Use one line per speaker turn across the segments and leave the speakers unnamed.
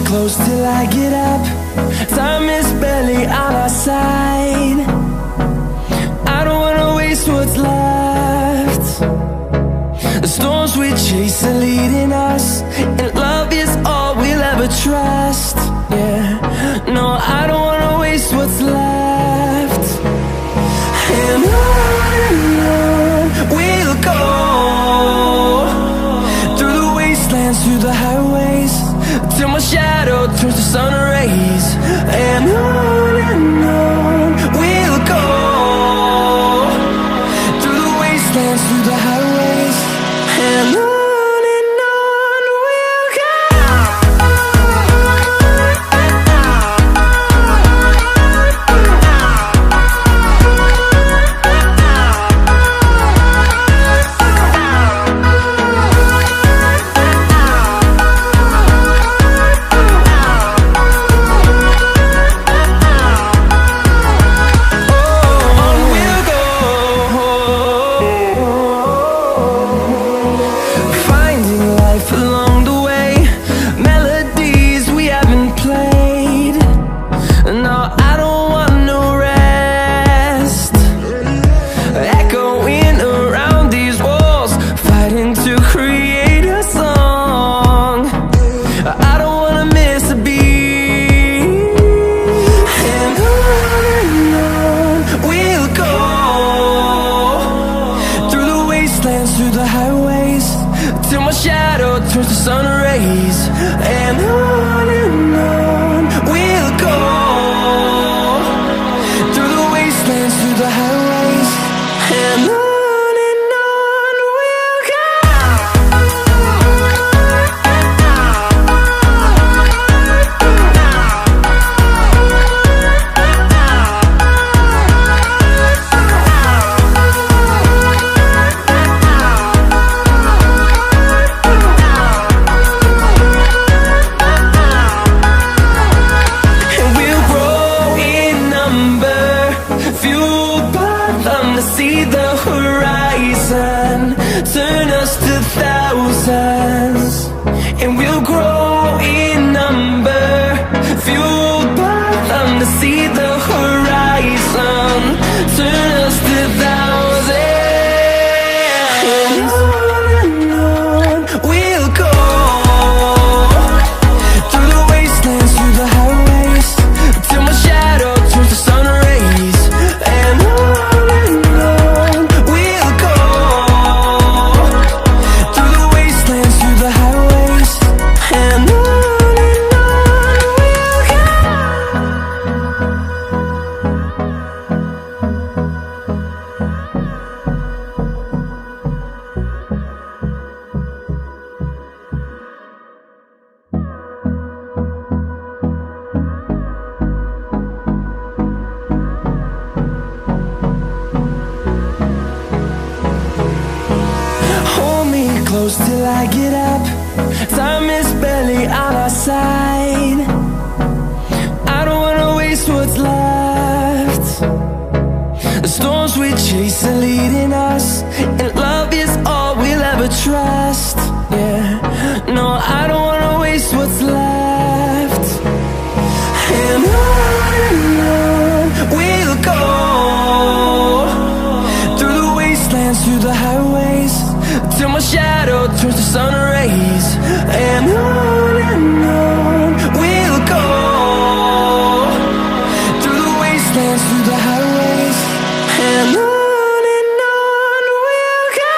Close till I get up. Time is barely on our side. I don't wanna waste what's left. The storms we chase are leading us, and love is all we'll ever trust. Yeah, no, I don't wanna waste what's left. And on we'll go, through the wastelands, through the highways, till my shadow turns to sun rays. And on we'll go, through the wastelands, through the highways, and on we'll go. Through the highways, till my shadow turns to sun rays. And on we'll go, through the wastelands, through the highways, and on we'll go. See the horizon turn us to thousands, and we'll grow in number, fueled by them. To see the horizon turn us to thousands, and on we'll go, through the wastelands, through the highways, till my shadow turns to sun rays. And close till I get up. Time is barely on our side. I don't wanna waste what's left. The storms we chase are leading us, and love is all we'll ever trust. Yeah, no, I don't wanna waste what's left. And on we'll go, through the wastelands, through the highways, till my shadow turns to sun rays. And on we'll go, through the wastelands, through the highways, and on we'll go.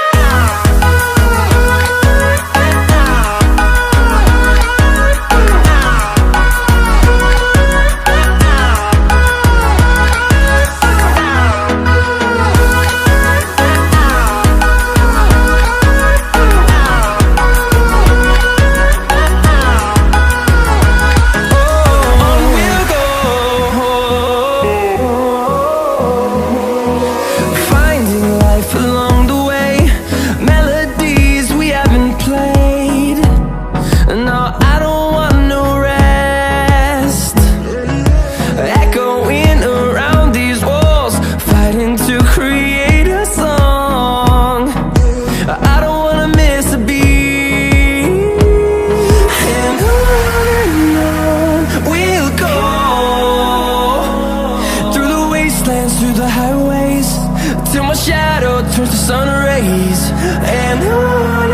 and on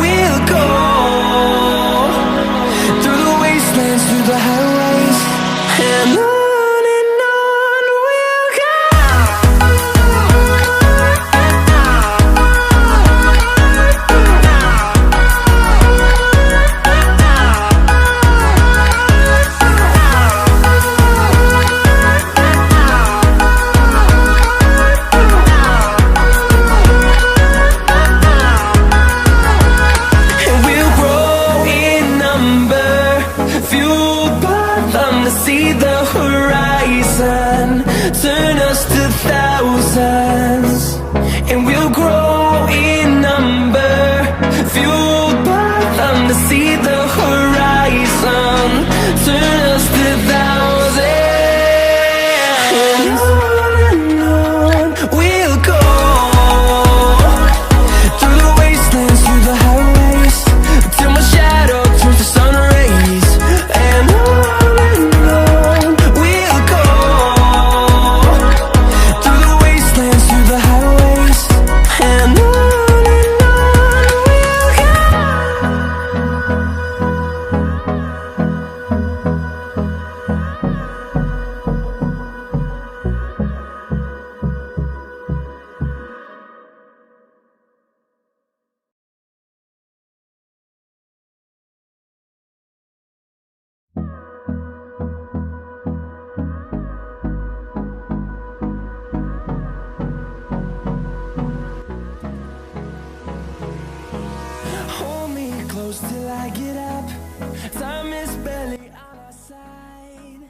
we'll go, through the wastelands, through the highways, and on we'll go. See the horizon, turn us to thousands, and we'll grow in number, fueled by them. To see the horizon, turn us to thousands, and on we'll go, through the wastelands, through the highways, till my shadow turns to sun rays, and on close till I get up. Time is barely on our side.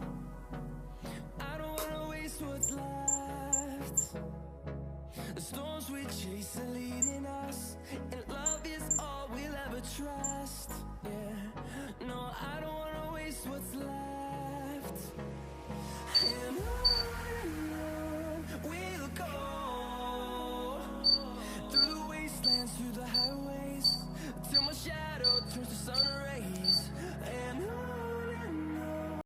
I don't wanna waste what's left. The storms we chase are leading us, and love is all we'll ever trust. Yeah, no, I don't wanna waste what's left.